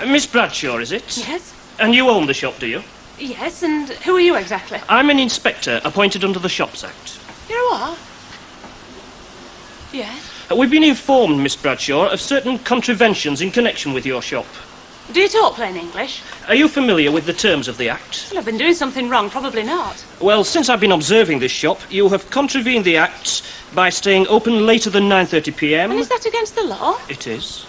Miss Bradshaw, is it? Yes. And you own the shop, do you? Yes, and who are you exactly? I'm an inspector appointed under the Shops Act. You're a what? Yes. We've been informed, Miss Bradshaw, of certain contraventions in connection with your shop. Do you talk plain English? Are you familiar with the terms of the Act? Well, I've been doing something wrong, probably not. Well, since I've been observing this shop, you have contravened the Act by staying open later than 9:30 p.m. And is that against the law? It is.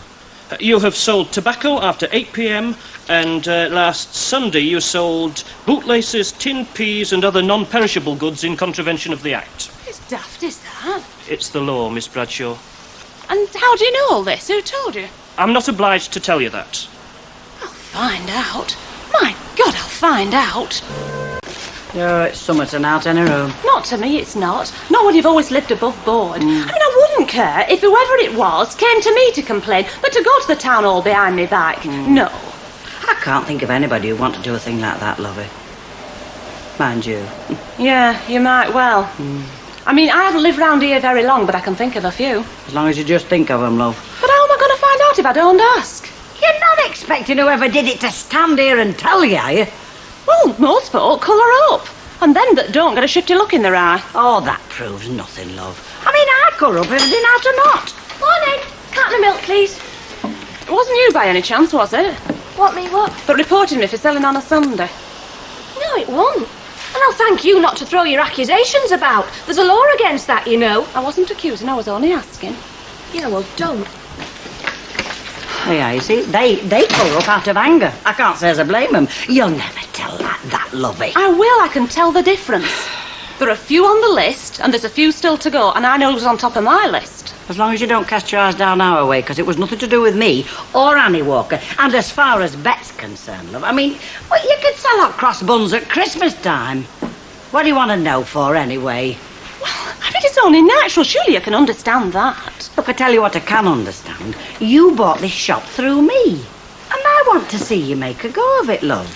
You have sold tobacco after 8 p.m, and last Sunday you sold bootlaces, tinned peas and other non-perishable goods in contravention of the Act. It's daft, is that? It's the law, Miss Bradshaw. And how do you know all this? Who told you? I'm not obliged to tell you that. I'll find out. My God, I'll find out. Yeah, it's Somerton out in a room. Not to me, it's not. Not when you've always lived above board. I mean, I wouldn't care if whoever it was came to me to complain, but to go to the town hall behind me back, no. I can't think of anybody who'd want to do a thing like that, lovey. Mind you. Yeah, you might well. I mean, I haven't lived round here very long, but I can think of a few. As long as you just think of them, love. But how am I going to find out if I don't ask? You're not expecting whoever did it to stand here and tell you, are you? Well, most folk colour up. And them that don't get a shifty look in their eye. Oh, that proves nothing, love. I mean, I colour up everything out or not. Morning. Carton of milk, please. It wasn't you by any chance, was it? What, me what? That reported me for selling on a Sunday. No, it wasn't. And I'll thank you not to throw your accusations about. There's a law against that, you know. I wasn't accusing, I was only asking. Yeah, well, don't. Oh, yeah, you see, they colour up out of anger. I can't say as I blame them. You'll never tell that, lovey. I will, I can tell the difference. There are a few on the list, and there's a few still to go, and I know who's on top of my list. As long as you don't cast your eyes down our way, because it was nothing to do with me or Annie Walker. And as far as Bet's concerned, love, I mean, well, you could sell out cross buns at Christmas time. What do you want to know for, anyway? Well, I mean, it's only natural. Surely you can understand that. Look, I tell you what I can understand. You bought this shop through me. And I want to see you make a go of it, love.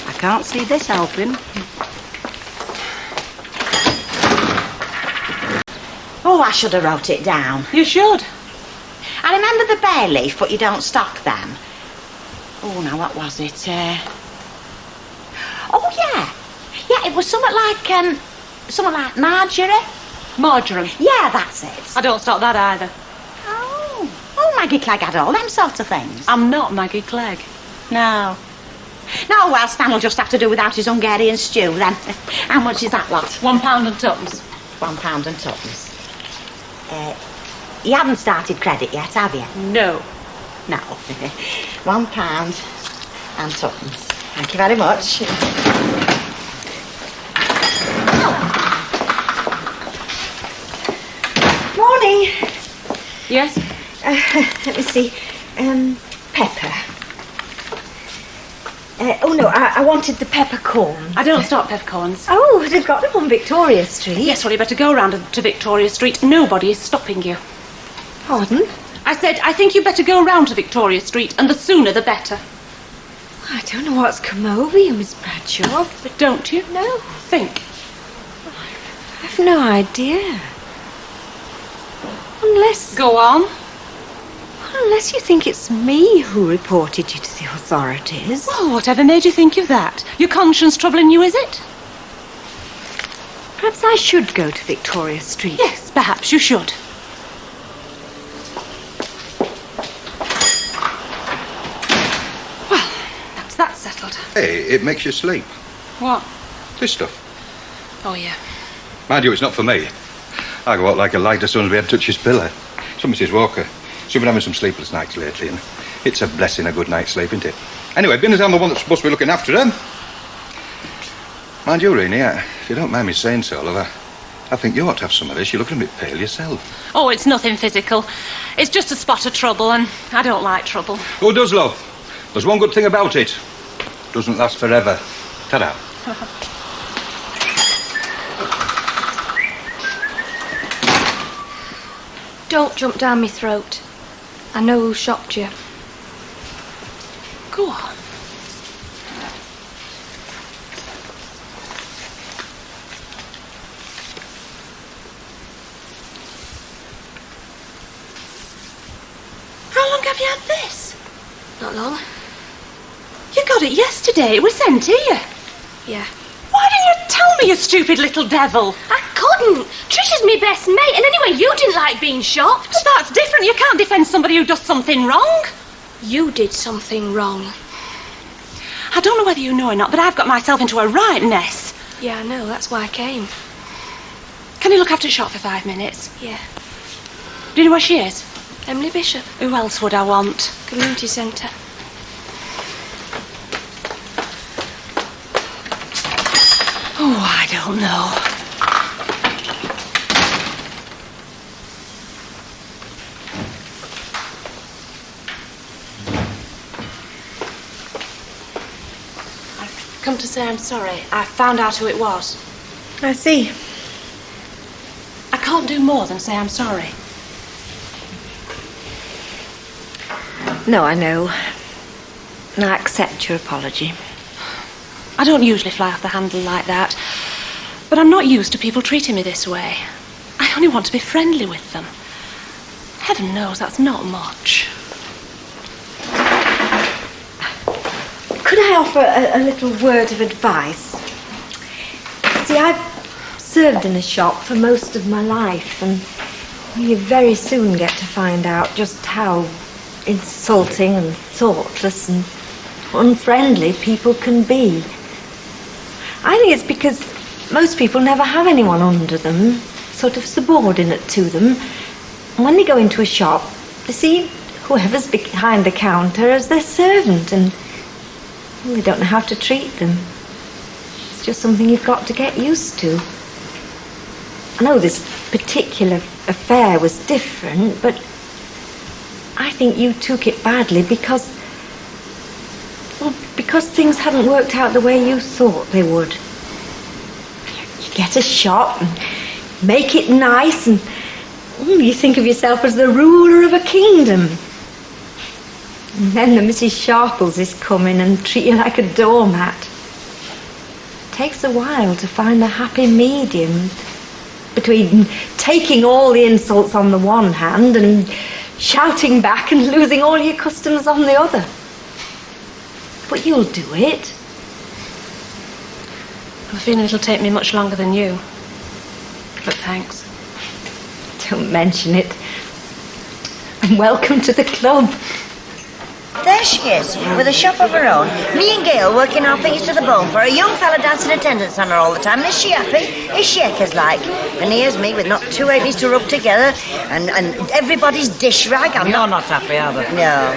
I can't see this helping. Oh, I should have wrote it down. You should. I remember the bay leaf, but you don't stock them. Oh, now, what was it? Oh, yeah. Yeah, it was something like marjorie. Marjoram. Yeah, that's it. I don't stock that either. Oh, Maggie Clegg had all them sort of things. I'm not Maggie Clegg. No. No, well, Stan will just have to do without his Hungarian stew, then. How much is that lot? £1 and twopence. £1 and twopence. You haven't started credit yet, have you? No. No. £1 and twopence. Thank you very much. Morning. Yes? Let me see. Pepper. Oh, no, I wanted the peppercorn. I don't stock peppercorns. Oh, they've got them on Victoria Street. Yes, well, you better go round to Victoria Street. Nobody is stopping you. Pardon? I said, I think you better go round to Victoria Street, and the sooner the better. I don't know what's come over you, Miss Bradshaw. But don't you? No. Think. I've no idea. Unless... Go on. Unless you think it's me who reported you to the authorities. Well, whatever made you think of that? Your conscience troubling you, is it? Perhaps I should go to Victoria Street. Yes, perhaps you should. Well, that's that settled. Hey, it makes you sleep. What? This stuff. Oh, yeah. Mind you, it's not for me. I go out like a light as soon as we had touch his pillow. So, Mrs. Walker, she's been having some sleepless nights lately, and it's a blessing a good night's sleep, isn't it? Anyway, being as I'm the one that's supposed to be looking after her, mind you, Rini, if you don't mind me saying so, love, I think you ought to have some of this. You're looking a bit pale yourself. Oh, it's nothing physical. It's just a spot of trouble, and I don't like trouble. Who does, love? There's one good thing about it. Doesn't last forever. Ta-da. Don't jump down my throat. I know who shopped you. Go on. How long have you had this? Not long. You got it yesterday. It was sent here. Yeah. Why didn't you tell me, you stupid little devil? I couldn't. Trish is my best mate, and anyway, you didn't like being shocked. But that's different. You can't defend somebody who does something wrong. You did something wrong. I don't know whether you know or not, but I've got myself into a right mess. Yeah, I know. That's why I came. Can you look after the shop for 5 minutes? Yeah. Do you know where she is? Emily Bishop, Who else would I want? Community Centre. Oh, I don't know. I've come to say I'm sorry. I found out who it was. I see. I can't do more than say I'm sorry. No, I know. I accept your apology. I don't usually fly off the handle like that, but I'm not used to people treating me this way. I only want to be friendly with them. Heaven knows that's not much. Could I offer a little word of advice? See, I've served in a shop for most of my life, and you very soon get to find out just how insulting and thoughtless and unfriendly people can be. I think it's because most people never have anyone under them, sort of subordinate to them. And when they go into a shop, they see whoever's behind the counter as their servant, and they don't know how to treat them. It's just something you've got to get used to. I know this particular affair was different, but I think you took it badly because things hadn't worked out the way you thought they would. You get a shop and make it nice, and you think of yourself as the ruler of a kingdom. And then the Mrs. Sharples is coming and treat you like a doormat. It takes a while to find the happy medium between taking all the insults on the one hand and shouting back and losing all your customers on the other. But you'll do it. I'm feeling it'll take me much longer than you. But thanks. Don't mention it. And welcome to the club. There she is, with a shop of her own. Me and Gail working our fingers to the bone for a young fella dancing attendance on her all the time. And is she happy? Is she shakers like? And here's me with not 2 halfpennies to rub together and everybody's dish rag. You're not happy, are you? No.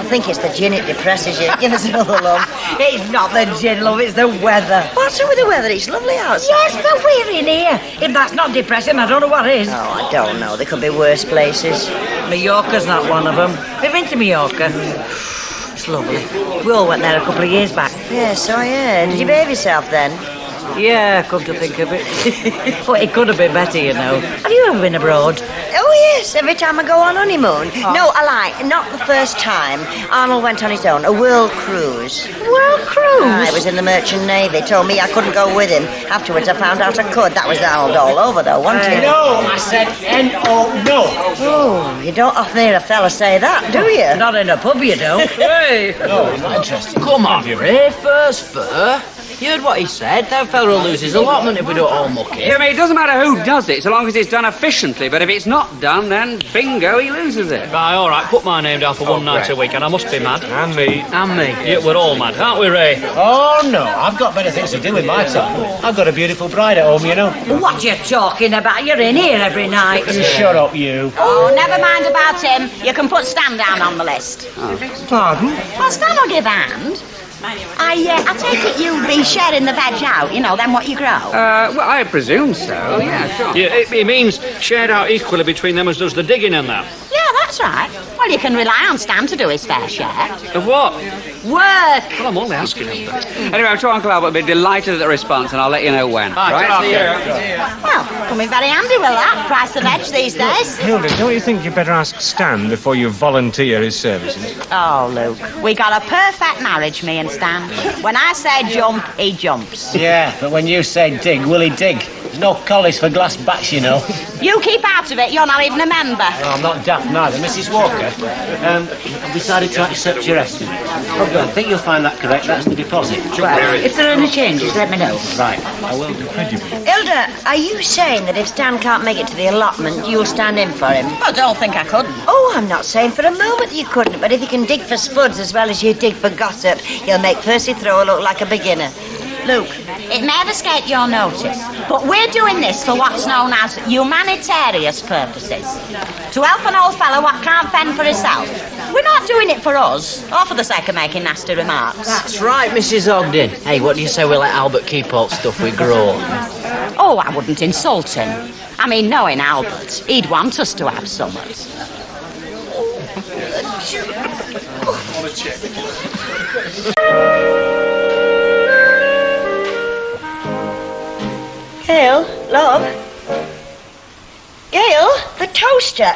I think it's the gin, it depresses you. Give us another love. It's not the gin, love, it's the weather. What's wrong with the weather? It's lovely outside. Yes, but we're in here. If that's not depressing, I don't know what is. Oh, I don't know. There could be worse places. Mallorca's not one of them. We've been to Mallorca. It's lovely. We all went there a couple of years back. Yes, so yeah. Did you behave yourself then? Yeah, come to think of it. But it could have been better, you know. Have you ever been abroad? Oh, yes, every time I go on honeymoon. Oh. No, I lie. Not the first time. Arnold went on his own, a world cruise. World cruise? I was in the Merchant Navy. Told me I couldn't go with him. Afterwards, I found out I could. That was Arnold all over, though, wasn't it? No, I said N-O, no. Oh, you don't often hear a fella say that, do you? Not in a pub, you don't. Hey! No, I'm not interested. Come on, Ray, first fur. You heard what he said. That fella will lose his allotment if we do it all mucky. Yeah, I mean, it doesn't matter who does it, so long as it's done efficiently. But if it's not done, then bingo, he loses it. Right, all right, put my name down for one night a week, and I must be mad. And me. And me. Yeah, we're all mad, aren't we, Ray? Oh, no, I've got better things to do with my time. I've got a beautiful bride at home, you know. What you talking about? You're in here every night. Shut up, you. Oh, never mind about him. You can put Stan down on the list. Pardon? Well, Stan will give a hand. I take it you'll be sharing the veg out, you know, then what you grow. Well, I presume so, yeah, sure. Yeah, it means shared out equally between them as does the digging and that. Yeah, that's right. Well, you can rely on Stan to do his fair share. Of what? Work! Well, I'm only asking him. Anyway, I'm sure Uncle Albert will be delighted at the response, and I'll let you know when. Well, coming very handy with that. Price of edge these days. Hilda, don't you think you'd better ask Stan before you volunteer his services? Oh, Luke, we got a perfect marriage, me and Stan. When I say jump, he jumps. Yeah, but when you say dig, will he dig? There's no collies for glass bats, you know. You keep out of it, you're not even a member. Oh, I'm not daft neither. Mrs. Walker, I've decided to accept your estimate. I think you'll find that correct. That's the deposit. Well, if there are any changes, let me know. Right, I will do. Hilda, are you saying that if Stan can't make it to the allotment, you'll stand in for him? I don't think I couldn't. Oh, I'm not saying for a moment that you couldn't, but if you can dig for spuds as well as you dig for gossip, you'll make Percy Thrower look like a beginner. Luke, it may have escaped your notice, but we're doing this for what's known as humanitarian purposes. To help an old fellow what can't fend for himself. We're not doing it for us, or for the sake of making nasty remarks. That's right, Mrs. Ogden. Hey, what do you say we let Albert keep all stuff we grow? Oh, I wouldn't insult him. I mean, knowing Albert, he'd want us to have some. Gail, love. Gail, the toaster.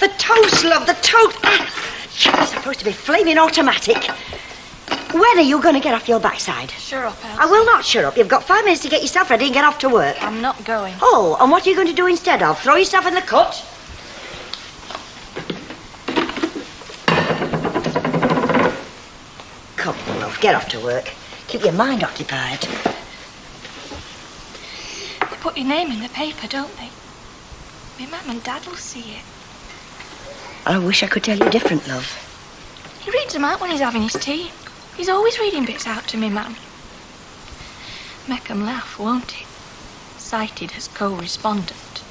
The toast, love, the toast. It's supposed to be flaming automatic. When are you going to get off your backside? Shut up, Elsie. I will not shut up. You've got 5 minutes to get yourself ready and get off to work. I'm not going. Oh, and what are you going to do instead of? Throw yourself in the cut? Come on, love, get off to work. Keep your mind occupied. They put your name in the paper, don't they? My mum and dad will see it. I wish I could tell you different, love. He reads them out when he's having his tea. He's always reading bits out to me, Mum. Make 'em laugh, won't it? Cited as co-respondent.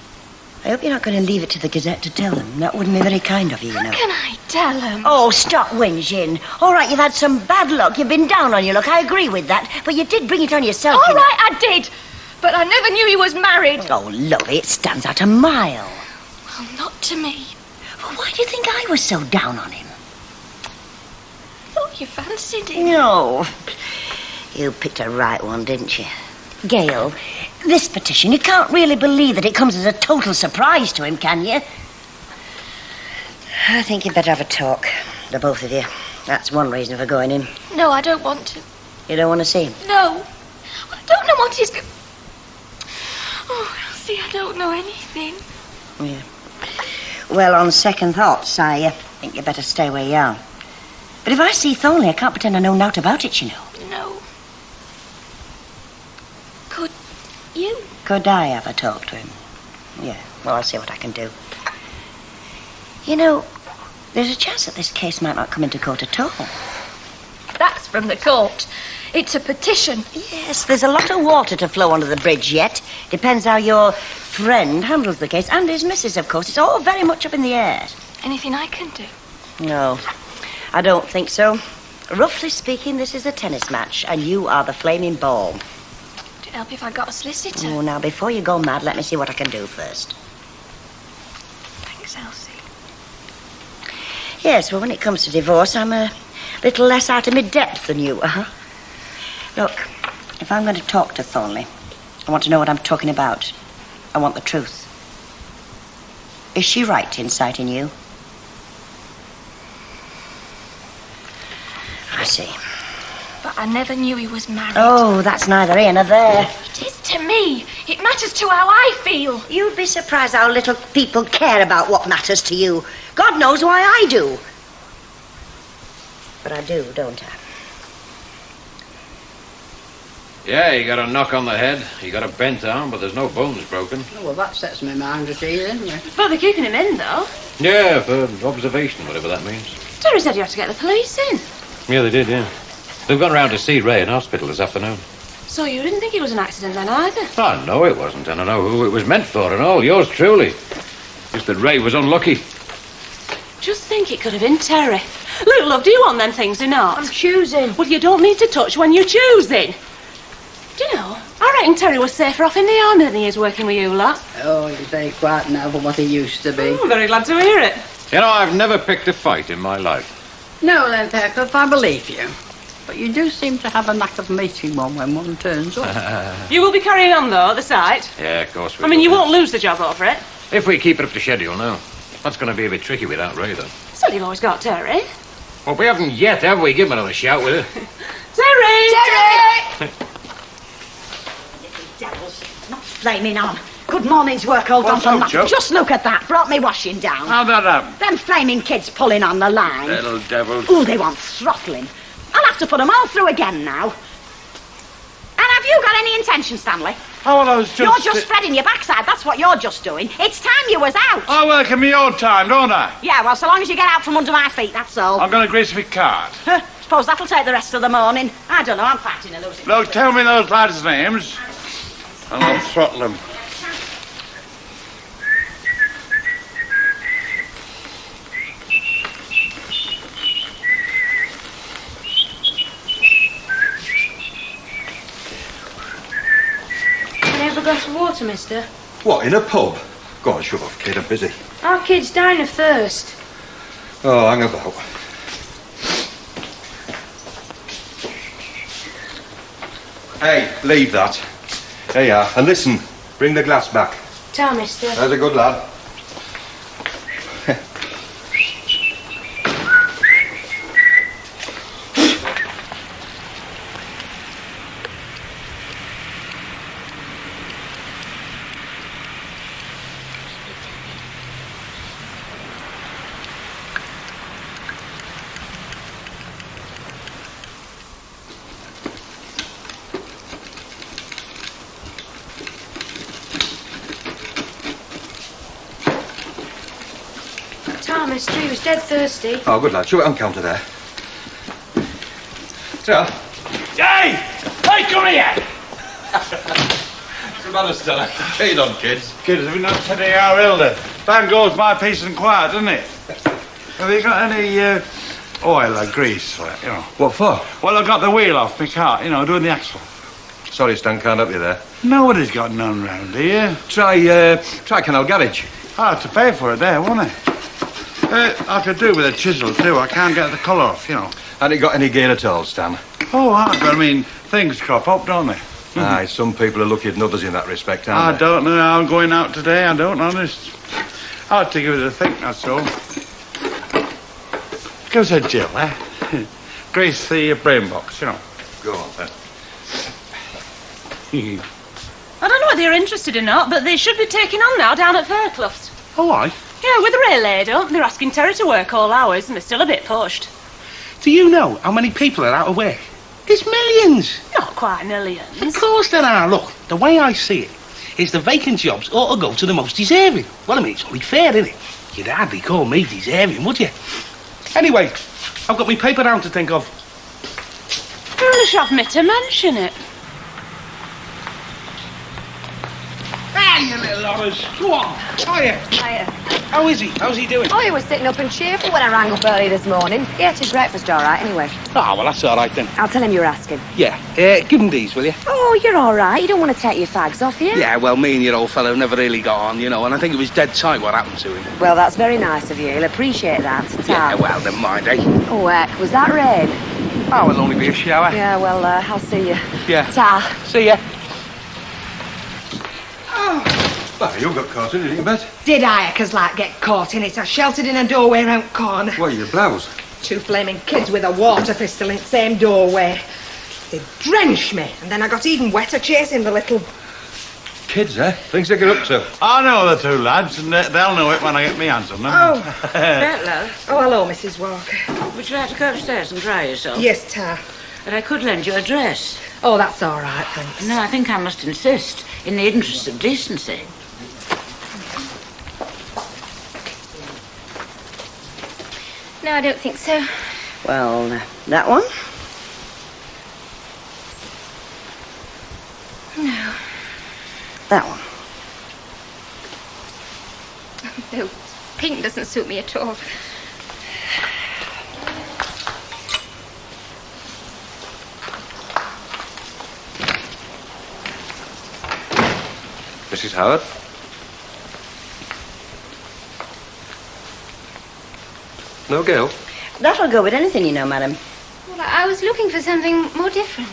I hope you're not going to leave it to the Gazette to tell them. That wouldn't be very kind of you, you know. How can I tell 'em? Oh, stop whinging. All right, you've had some bad luck. You've been down on your luck. I agree with that. But you did bring it on yourself. All right, I did. But I never knew he was married. Oh, lovely. It stands out a mile. Well, not to me. Well, why do you think I was so down on him? I thought you fancied him. No. You picked a right one, didn't you? Gail, this petition, you can't really believe that it comes as a total surprise to him, can you? I think you'd better have a talk, the both of you. That's one reason for going in. No, I don't want to. You don't want to see him? No. I don't know what he's... Oh, see, I don't know anything. Yeah. Well, on second thoughts, I think you better stay where you are. But if I see Thornley, I can't pretend I know naught about it, you know. No. Could you? Could I have a talk to him? Yeah, well, I'll see what I can do. You know, there's a chance that this case might not come into court at all. That's from the court. It's a petition. Yes, there's a lot of water to flow under the bridge yet. Depends how your friend handles the case, and his missus, of course. It's all very much up in the air. Anything I can do? No, I don't think so. Roughly speaking, this is a tennis match, and you are the flaming ball. Would it help if I got a solicitor? Oh, now, before you go mad, let me see what I can do first. Thanks, Elsie. Yes, well, when it comes to divorce, I'm a little less out of my depth than you are. Look, if I'm going to talk to Thornley, I want to know what I'm talking about. I want the truth. Is she right in citing you? I see. But I never knew he was married. Oh, that's neither here nor there. It is to me. It matters to how I feel. You'd be surprised how little people care about what matters to you. God knows why I do. But I do, don't I? Yeah, he got a knock on the head. He got a bent arm, but there's no bones broken. Oh, well, that sets my mind at ease, anyway. But they're keeping him in, though. Yeah, for observation, whatever that means. Terry said you had to get the police in. Yeah, they did, yeah. They've gone round to see Ray in hospital this afternoon. So you didn't think it was an accident then, either? Oh, no, it wasn't, and I know who it was meant for and all. Yours truly. Just that Ray was unlucky. Just think it could have been Terry. Look, love, do you want them things or not? I'm choosing. Well, you don't need to touch when you're choosing. Do you know, I reckon Terry was safer off in the army than he is working with you lot. Oh, he's very quiet now from what he used to be. I'm very glad to hear it. You know, I've never picked a fight in my life. No, Len Fairclough, I believe you. But you do seem to have a knack of meeting one when one turns up. You will be carrying on, though, at the site? Yeah, of course we I mean, will. you won't lose the job over it. If we keep it up to schedule now. That's going to be a bit tricky without Ray, though. Still, you've always got Terry. Well, we haven't yet, have we? Give him another shout with her. Terry! Devils, not flaming on. Good morning's work all done What's for up, nothing. Joe? Just look at that. Brought me washing down. How'd that happen? Them flaming kids pulling on the line. Little devils. Oh, they want throttling. I'll have to put them all through again now. And have you got any intention, Stanley? Oh, well, I was just... You're just spreading your backside. That's what you're just doing. It's time you was out. I work in me odd time, don't I? Yeah, well, so long as you get out from under my feet, that's all. I'm going to grease my card. Suppose that'll take the rest of the morning. I don't know, I'm fighting a losing. Look, tell me those lads' names, and I'll throttle them. Can I have a glass of water, mister? What, in a pub? Go on, shove off, kid, I'm busy. Our kid's dying of thirst. Oh, hang about. Hey, leave that. There you are. And listen, bring the glass back. Ta, mister. There's a good lad. Ta, mister, he was dead thirsty. Oh, good lad. Shove it on counter there. Ta. Hey! Hey, come here! What's the matter, Stella? How you done, kids? Kids, have you not said they are elder? Bang goes my peace and quiet, doesn't it? Have you got any oil or grease for it, you know? What for? Well, I got the wheel off my car, you know, doing the axle. Sorry, Stan, can't help you there. Nobody's got none round here. Try Canal Garage. I'll have to pay for it there, won't I? I could do with a chisel, too. I can't get the colour off, you know. Ain't it got any gain at all, Stan? Oh, I mean, things crop up, don't they? Aye, some people are luckier than others in that respect, aren't I they? don't know how I'm going out today, I don't, honest. I'll have to give it a think, that's all. Give us a Jill, eh? Grease the brain box, you know. Go on, then. I don't know whether you're interested or not, but they should be taking on now down at Fairclough's. Oh, aye. Yeah, with the rail laid up. They're asking Terry to work all hours, and they're still a bit pushed. Do you know how many people are out of work? There's millions. Not quite millions. Of course there are. Look, the way I see it is the vacant jobs ought to go to the most deserving. Well, I mean, it's only fair, isn't it? You'd hardly call me deserving, would you? Anyway, I've got my paper round to think of. Foolish of me to mention it. Hey, you little horrors. Go on. Hiya. Hiya. How is he? How's he doing? Oh, he was sitting up and cheerful when I rang up early this morning. He ate his breakfast all right, anyway. Ah, well, that's all right, then. I'll tell him you were asking. Yeah. Give him these, will you? Oh, you're all right. You don't want to take your fags off, you? Yeah, well, me and your old fellow never really got on, you know, and I think it was dead tight what happened to him. Well, that's very nice of you. He'll appreciate that. Yeah, well, never mind, eh? Oh, heck, was that rain? Oh, it'll only be a shower. Yeah, well, I'll see you. Yeah. Ta. See ya. Well, you got caught in it, didn't you, Bet? Did I, heckers like, get caught in it? I sheltered in a doorway round corner. What, your blouse? Two flaming kids with a water pistol in the same doorway. They drenched me, and then I got even wetter chasing the little... Kids, eh? Things they get up to. I know the two lads, and they'll know it when I get my hands on them. Oh. Love, Oh, hello, Mrs. Walker. would you like to go upstairs and dry yourself? Yes, Ta. But I could lend you a dress. Oh, that's all right, thanks. No, I think I must insist, in the interest of decency. No, I don't think so. Well, that one? No. That one. No, pink doesn't suit me at all. Mrs. Howard? No girl? That'll go with anything, you know, madam. Well, I was looking for something more different.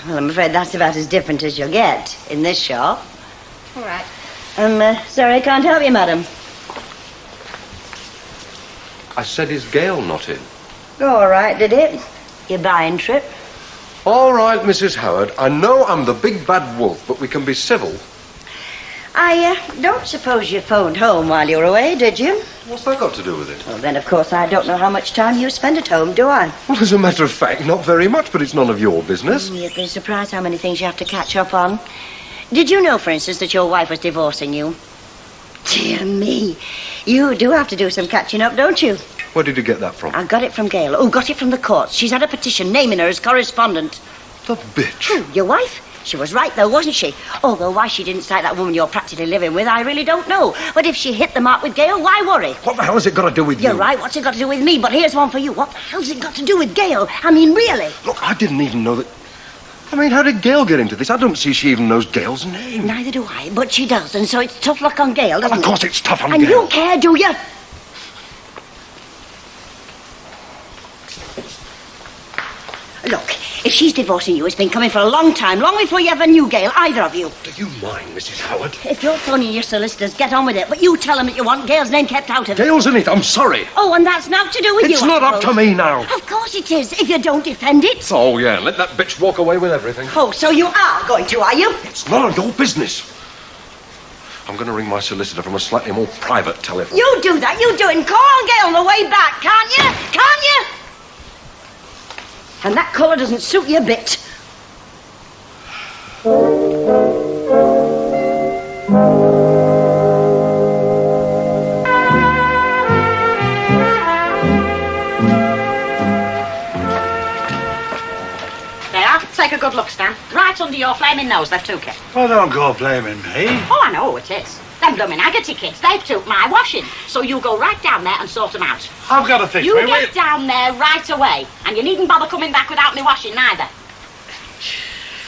Well, I'm afraid that's about as different as you'll get in this shop. All right. I'm sorry I can't help you, madam. I said, is Gail not in? All right, did it? Your buying trip? All right, Mrs. Howard. I know I'm the big bad wolf, but we can be civil. I don't suppose you phoned home while you were away, did you? What's that got to do with it? Well, then, of course, I don't know how much time you spend at home, do I? Well, as a matter of fact, not very much, but it's none of your business. You'd be surprised how many things you have to catch up on. Did you know, for instance, that your wife was divorcing you? Dear me. You do have to do some catching up, don't you? Where did you get that from? I got it from Gail. Oh, got it from the courts. She's had a petition naming her as correspondent. The bitch. Who, your wife? She was right, though, wasn't she? Although why she didn't cite that woman you're practically living with, I really don't know. But if she hit the mark with Gail, why worry? What the hell has it got to do with you? You're right, what's it got to do with me? But here's one for you. What the hell's it got to do with Gail? I mean, really? Look, I didn't even know that... I mean, how did Gail get into this? I don't see she even knows Gail's name. Neither do I, but she does, and so it's tough luck on Gail, doesn't it? Of course it's tough on and Gail. And you care, do you? Look, if she's divorcing you, it's been coming for a long time, long before you ever knew Gail, either of you. Do you mind, Mrs. Howard? If you're phoning your solicitors, get on with it, but you tell them that you want Gail's name kept out of it. Gail's in it, I'm sorry. Oh, and that's not to do with you, It's not up to me now. Of course it is, if you don't defend it. Oh, yeah, let that bitch walk away with everything. Oh, so you are going to, are you? It's none of your business. I'm going to ring my solicitor from a slightly more private telephone. You do that, you do it, and call Gail on the way back, can't you? Can't you? And that colour doesn't suit you a bit. There, take a good look, Stan. Right under your flaming nose, they've took it. Oh, don't go blaming me. Oh, I know it is. Them blooming Haggerty kids, they've took my washing. So you go right down there and sort them out. I've got to fix You me. get down there right away. And you needn't bother coming back without me washing, neither.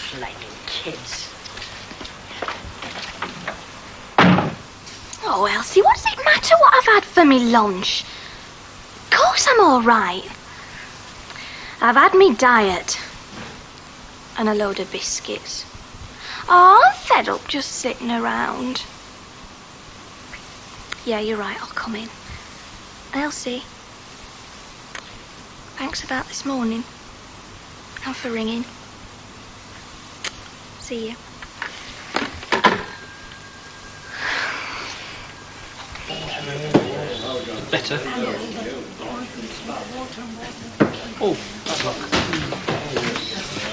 Flaming kids. Oh, Elsie, what does it matter what I've had for me lunch? Of course I'm all right. I've had me diet and a load of biscuits. Oh, I'm fed up just sitting around. Yeah, you're right, I'll come in. Elsie, thanks about this morning and for ringing. See you. Better. Oh, bad luck.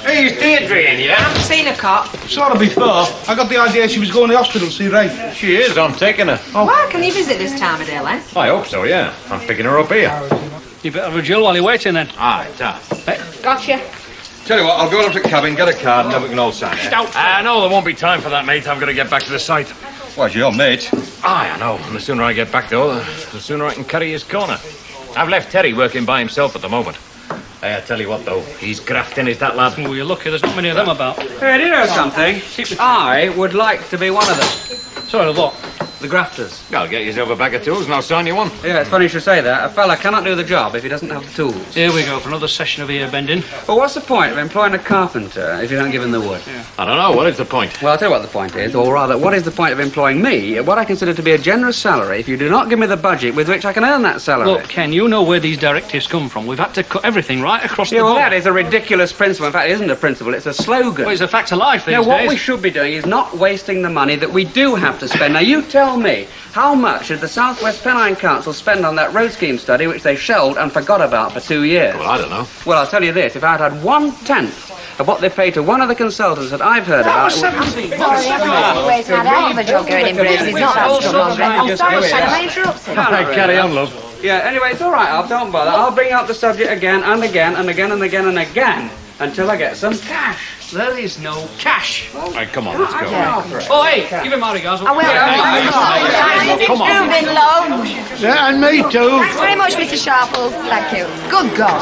Hey, is Deirdre in, yeah? Seen a cop. Saw her before. I got the idea she was going to the hospital to see Ray. She is, I'm taking her. Well, can you visit this time of day, then? I hope so, yeah. I'm picking her up here. You better have a Jill while you're waiting then. Aye, ta. Gotcha. Tell you what, I'll go up to the cabin, get a card, and then we can all sign it. No, there won't be time for that, mate. I've got to get back to the site. Why, it's your mate. Aye, I know. And the sooner I get back, though, the sooner I can carry his corner. I've left Terry working by himself at the moment. Hey, I tell you what, though, he's grafting, is that lad? Oh, you're lucky, there's not many of them about. Hey, do you know something? I would like to be one of them. Sorry, what? The grafters. I'll get yourself a bag of tools and I'll sign you one. Yeah, it's funny you should say that. A fella cannot do the job if he doesn't have the tools. Here we go for another session of ear bending. But what's the point of employing a carpenter if you don't give him the wood? Yeah. I don't know. What is the point? Well, I'll tell you what the point is, or rather, what is the point of employing me at what I consider to be a generous salary if you do not give me the budget with which I can earn that salary? Look, Ken, you know where these directives come from. We've had to cut everything right across the Yeah, well, board. that is a ridiculous principle. In fact, it isn't a principle, it's a slogan. Well, it's a fact of life these Now, what days. we should be doing is not wasting the money that we do have to spend. Now, you tell me, how much did the South West Pennine Council spend on that road scheme study which they shelved and forgot about for 2 years? Well, I don't know. Well, I'll tell you this, if I'd had 1/10 of what they paid to one of the consultants that I've heard about... Sorry, I've always had a hell of a job going in Bruce. He's not that strong. I'm sorry, Shannon, I interrupted. Carry on, love. Yeah, anyway, it's all right, Alf, don't bother. I'll bring up the subject again and again and again and again and again until I get some cash. There is no cash. Right, come on, let's go. Oh, hey, give him my regards. I will. Come on. You've been low. Yeah, and me too. Thanks very much, Mr. Sharple. Thank you. Good God.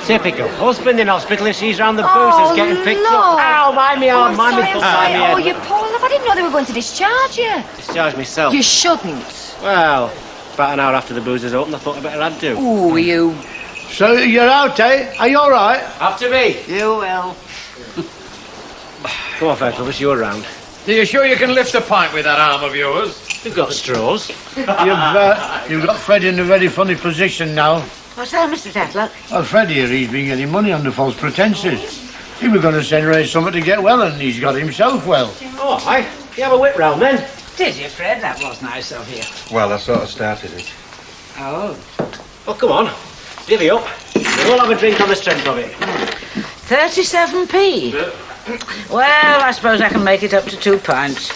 Typical. Husband in hospital, if she's round the boozers getting picked Lord. up. Ow, mind me arm, mind me I'm foot, sorry. mind me Oh, head. you poor love. I didn't know they were going to discharge you. Discharge myself. You shouldn't. Well, about an hour after the boozers opened, I thought I'd better add to. Ooh, you So you're out, eh? Are you all right? After me. You will. Come on, Fairclovis, you're round. Are you sure you can lift a pint with that arm of yours? You've got straws. You've got Fred in a very funny position now. What's that, Mr. Tetlock? Well, Fred here, he's been getting money under false pretences. He was going to send Ray something to get well, and he's got himself well. Oh, aye. You have a whip round then. Did you, Fred? That was nice of you. Well, I sort of started it. Oh. Well, come on. Divvy up. We'll all have a drink on the strength of it. 37p. Well, I suppose I can make it up to 2 pints.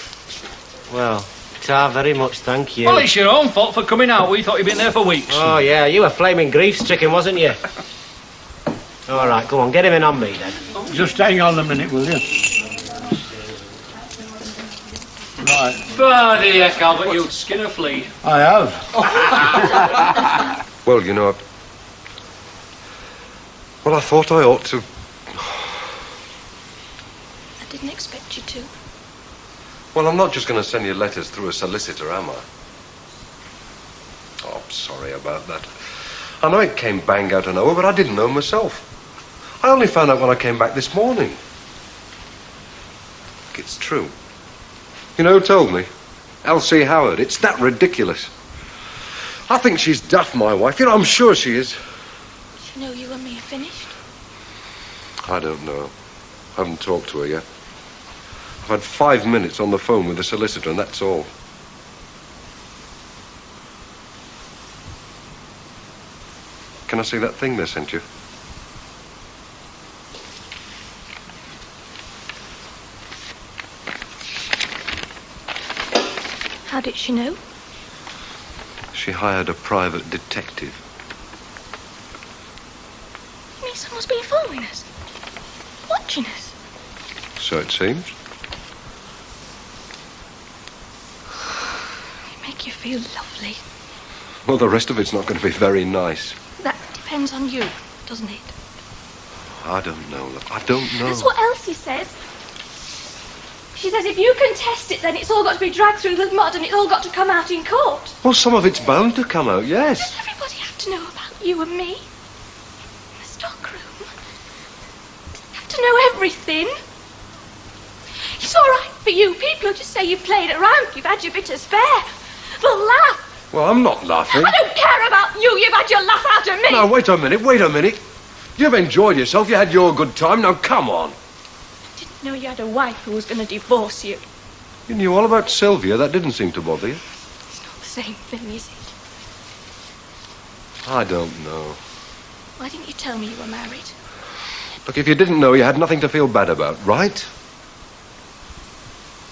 Well, ta very much, thank you. Well, it's your own fault for coming out. We thought you'd been there for weeks. Oh, yeah, you were flaming grief-stricken, wasn't you? All right, go on, get him in on me, then. Just hang on a minute, will you? Right. Bloody heck, Albert, you'd skin a flea. I have. Well, you know, well, I thought I ought to. I didn't expect you to. Well, I'm not just going to send you letters through a solicitor, am I? Oh, I'm sorry about that. I know it came bang out of nowhere, but I didn't know myself. I only found out when I came back this morning. It's true. You know who told me? Elsie Howard. It's that ridiculous. I think she's daft, my wife. You know, I'm sure she is. You know you and me are finished? I don't know. I haven't talked to her yet. I've had 5 minutes on the phone with the solicitor, and that's all. Can I see that thing they sent you? How did she know? She hired a private detective. You mean someone's been following us? Watching us? So it seems. They make you feel lovely. Well, the rest of it's not going to be very nice. That depends on you, doesn't it? I don't know, look. I don't know. That's what Elsie says. She says if you contest it, then it's all got to be dragged through the mud and it's all got to come out in court. Well, some of it's bound to come out, yes. Does everybody have to know about you and me? The stockroom? Have to know everything? It's all right for you. People will just say you've played around. You've had your bit of spare. They'll laugh. Well, I'm not laughing. I don't care about you. You've had your laugh out of me. No, wait a minute. You've enjoyed yourself. You had your good time. Now, come on. You know you had a wife who was going to divorce you. You knew all about Sylvia. That didn't seem to bother you. It's not the same thing, is it? I don't know. Why didn't you tell me you were married? Look, if you didn't know, you had nothing to feel bad about, right?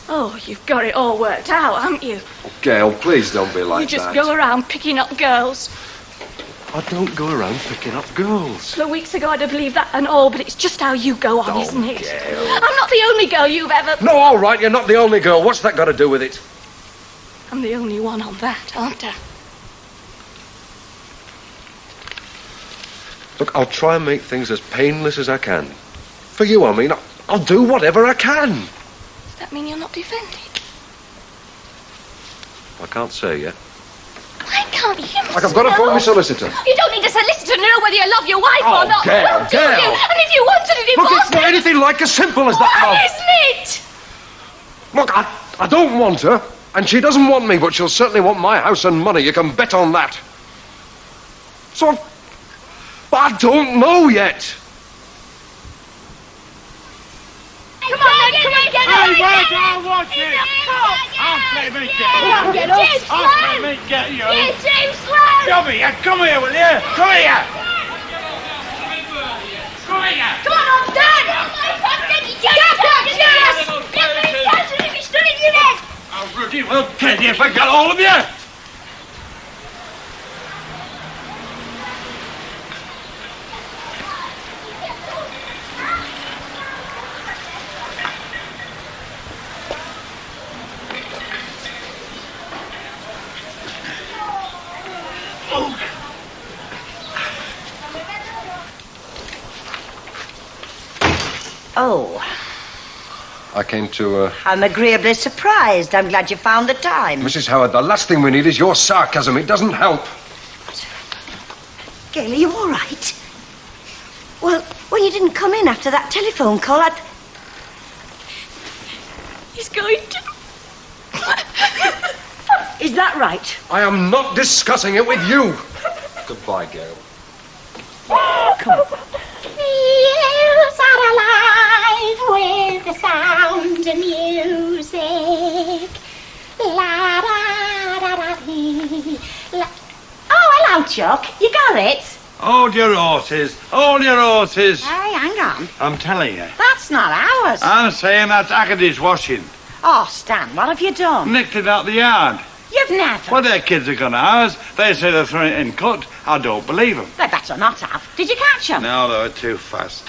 Oh, you've got it all worked out, haven't you? Gail, please don't be like You just that. go around picking up girls. I don't go around picking up girls. A couple of weeks ago I'd have believed that and all, but it's just how you go on, isn't it? Gail. I'm not the only girl you've ever... No, all right, you're not the only girl. What's that got to do with it? I'm the only one on that, aren't I? Look, I'll try and make things as painless as I can. For you, I mean. I'll do whatever I can. Does that mean you're not defended? I can't say yet. Why can't you? Like, I've got to phone my solicitor. You don't need a solicitor to know whether you love your wife or not. Gail, Well, do you? Gail. And if you wanted a divorce... Look, it's not anything like as simple as that, Why love. isn't it? Look, I don't want her, and she doesn't want me, but she'll certainly want my house and money. You can bet on that. So, but I don't know yet. Come on, then, come on, get Hey, up. wait, I'll watch it. I'll let me get you. I'll let me get you. You're too slow. Come here, will you? Come here. Come here. Come on, Dad. I'll bloody well get you if I got all of you. Oh, I came to, I'm agreeably surprised. I'm glad you found the time. Mrs. Howard, the last thing we need is your sarcasm. It doesn't help. Gail, are you all right? Well, when you didn't come in after that telephone call, He's going to. Is that right? I am not discussing it with you. Goodbye, Gail. Come on. Hills are alive with the sound of music. La da da da dee. La. Oh, hello, Chuck. You got it? Hold your horses. Hold your horses. Hey, hang on. I'm telling you. That's not ours. I'm saying that's Agady's washing. Oh, Stan, what have you done? Nicked it out the yard. You've never. Well, their kids are gone ours. They say they're throwing it in cut. I don't believe them. They better not have. Did you catch them? No, they were too fast.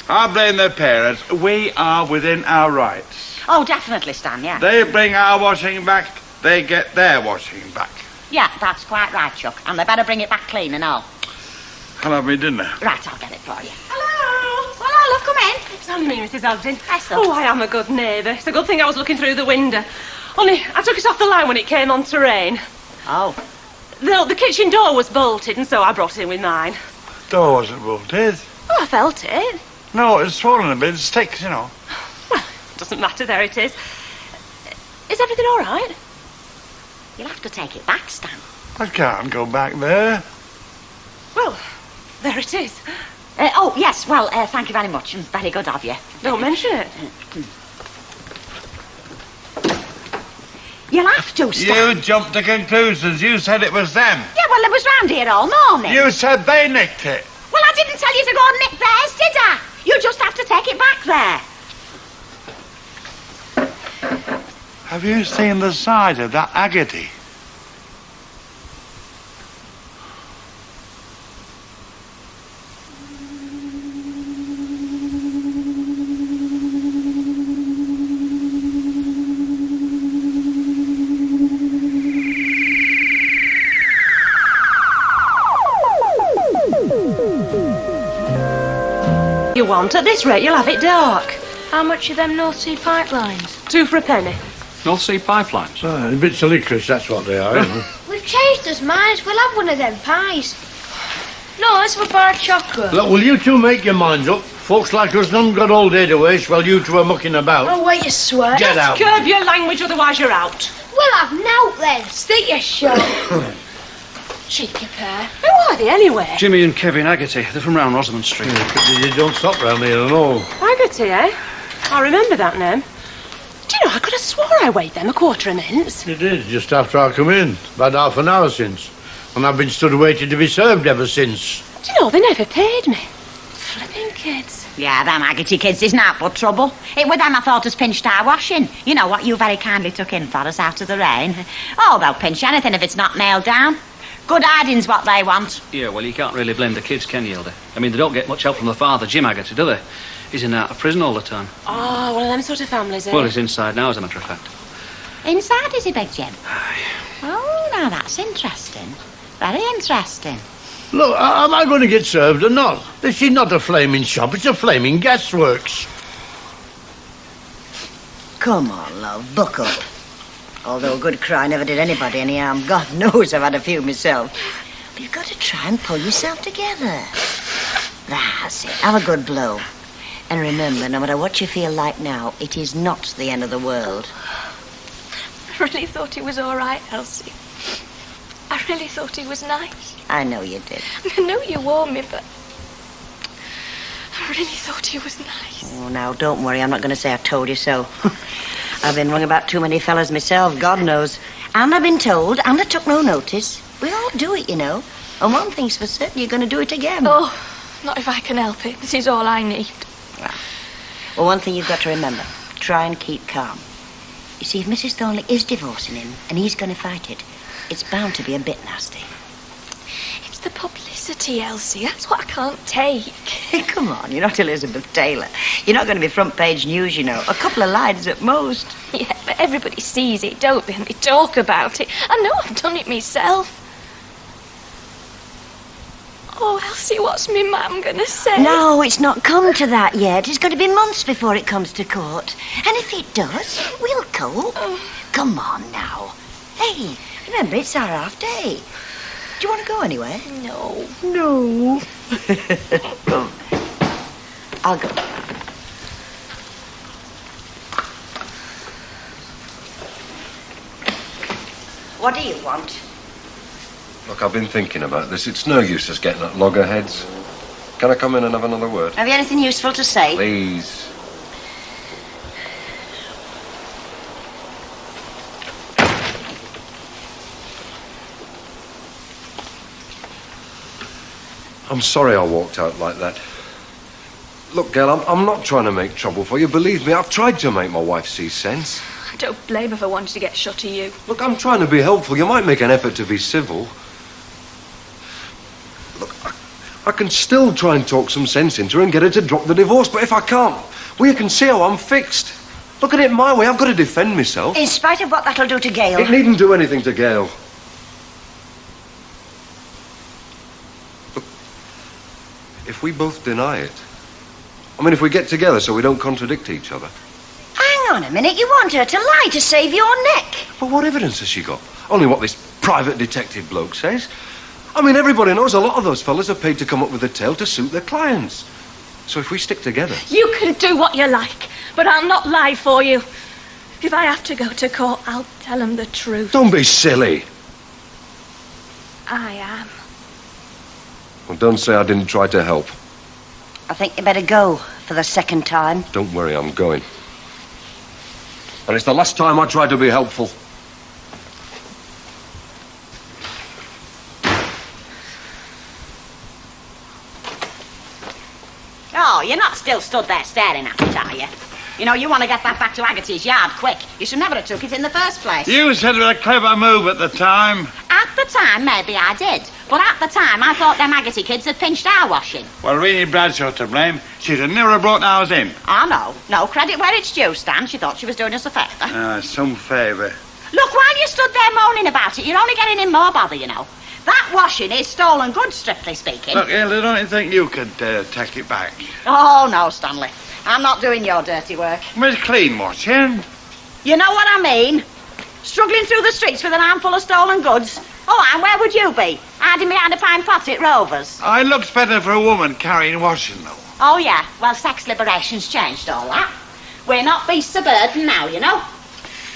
I blame their parents. We are within our rights. Oh, definitely, Stan, yeah. They bring our washing back, they get their washing back. Yeah, that's quite right, Chuck. And they better bring it back clean and all. I'll have me dinner. Right, I'll get it for you. Hello, love, come in. It's only me, Mrs. Ogden. Yes, love. Oh, I am a good neighbour. It's a good thing I was looking through the window. Only, I took it off the line when it came on to rain. Oh. The kitchen door was bolted, and so I brought it in with mine. Door wasn't bolted. Oh, I felt it. No, it's swollen a bit. It sticks, you know. Well, it doesn't matter. There it is. Is everything all right? You'll have to take it back, Stan. I can't go back there. Well, there it is. Oh, yes, well, thank you very much. Very good of you. Don't mention it. You'll have to, Stan. You jumped to conclusions. You said it was them. Yeah, well, it was round here all morning. You said they nicked it. Well, I didn't tell you to go and nick theirs, did I? You just have to take it back there. Have you seen the side of that Agady? You want? At this rate, you'll have it dark. How much are them North Sea pipelines? 2 for a penny. North Sea pipelines. Bits of licorice, that's what they are. We've changed us minds. We'll have one of them pies. No, it's for bar chocolate. Look, will you two make your minds up? Folks like us none got all day to waste while you two are mucking about. Oh, wait, you swear. Get out. Curb your language, otherwise you're out. We'll have nout then. Stick your shut. Cheeky pair. Who are they, anyway? Jimmy and Kevin Haggerty. They're from round Rosamond Street. You don't stop round here at all. Haggerty, eh? I remember that name. Do you know, I could have swore I weighed them 1/4 of mince. You did, just after I come in. About half an hour since. And I've been stood waiting to be served ever since. Do you know, they never paid me. Flipping kids. Yeah, them Haggerty kids isn't out but trouble. It was them I thought us pinched our washing. You know what you very kindly took in for us out of the rain. Oh, they'll pinch anything if it's not nailed down. Good hiding's what they want. Yeah, well, you can't really blame the kids, can you, Hilda? I mean, they don't get much help from the father, Jim Haggerty, do they? He's in and out of prison all the time. Oh, one of them sort of families, eh? Well, he's inside now, as a matter of fact. Inside, is he, Big Jim? Oh, now that's interesting. Very interesting. Look, am I going to get served or not? This is not a flaming shop, it's a flaming gasworks. Come on, love, buck up. Although a good cry never did anybody any harm. God knows I've had a few myself. But you've got to try and pull yourself together. That's it. Have a good blow. And remember, no matter what you feel like now, it is not the end of the world. I really thought he was all right, Elsie. I really thought he was nice. I know you did. I know you warned me, but I really thought he was nice. Oh, now, don't worry. I'm not going to say I told you so. I've been wrong about too many fellas myself, God knows. And I've been told, and I took no notice. We all do it, you know. And one thing's for certain, you're going to do it again. Oh, not if I can help it. This is all I need. Right. Well, one thing you've got to remember. Try and keep calm. You see, if Mrs. Thornley is divorcing him, and he's going to fight it, it's bound to be a bit nasty. It's the publicity, Elsie. That's what I can't take. Come on, you're not Elizabeth Taylor. You're not going to be front page news, you know. A couple of lines at most. Yeah, but everybody sees it, don't they? And they talk about it. I know I've done it myself. Oh, Elsie, what's me mum going to say? No, it's not come to that yet. It's going to be months before it comes to court. And if it does, we'll cope. Come on now. Hey, remember, it's our half day. Do you want to go anywhere? No. No. I'll go. What do you want? Look, I've been thinking about this. It's no use us getting at loggerheads. Can I come in and have another word? Have you anything useful to say? Please. I'm sorry I walked out like that. Look, girl, I'm not trying to make trouble for you. Believe me, I've tried to make my wife see sense. I don't blame her for wanting to get shut of you. Look, I'm trying to be helpful. You might make an effort to be civil. Look, I can still try and talk some sense into her and get her to drop the divorce, but if I can't, well, you can see how I'm fixed. Look at it my way. I've got to defend myself. In spite of what that'll do to Gail. It needn't do anything to Gail. Look, if we both deny it, I mean, if we get together so we don't contradict each other. Hang on a minute. You want her to lie to save your neck? Well, what evidence has she got? Only what this private detective bloke says. I mean, everybody knows a lot of those fellas are paid to come up with a tale to suit their clients. So if we stick together... You can do what you like, but I'll not lie for you. If I have to go to court, I'll tell them the truth. Don't be silly. I am. Well, don't say I didn't try to help. I think you better go for the second time. Don't worry, I'm going. And it's the last time I tried to be helpful. Oh, you're not still stood there staring at it, are you? You know, you want to get that back to Agate's yard quick. You should never have took it in the first place. You said it was a clever move at the time. At the time, maybe I did. But at the time, I thought them Agate kids had pinched our washing. Well, really Bradshaw to blame. She'd have never brought ours in. Oh, no. No credit where it's due, Stan. She thought she was doing us a favour. Some favour. Look, while you stood there moaning about it, you're only getting in more bother, you know. That washing is stolen goods, strictly speaking. Look, Hilda, don't you think you could take it back? Oh, no, Stanley. I'm not doing your dirty work. It's clean washing. You know what I mean? Struggling through the streets with an armful of stolen goods. Oh, and where would you be? Hiding behind a pine pot at Rovers? It looks better for a woman carrying washing, though. Oh, yeah. Well, sex liberation's changed all that. We're not beasts of burden now, you know.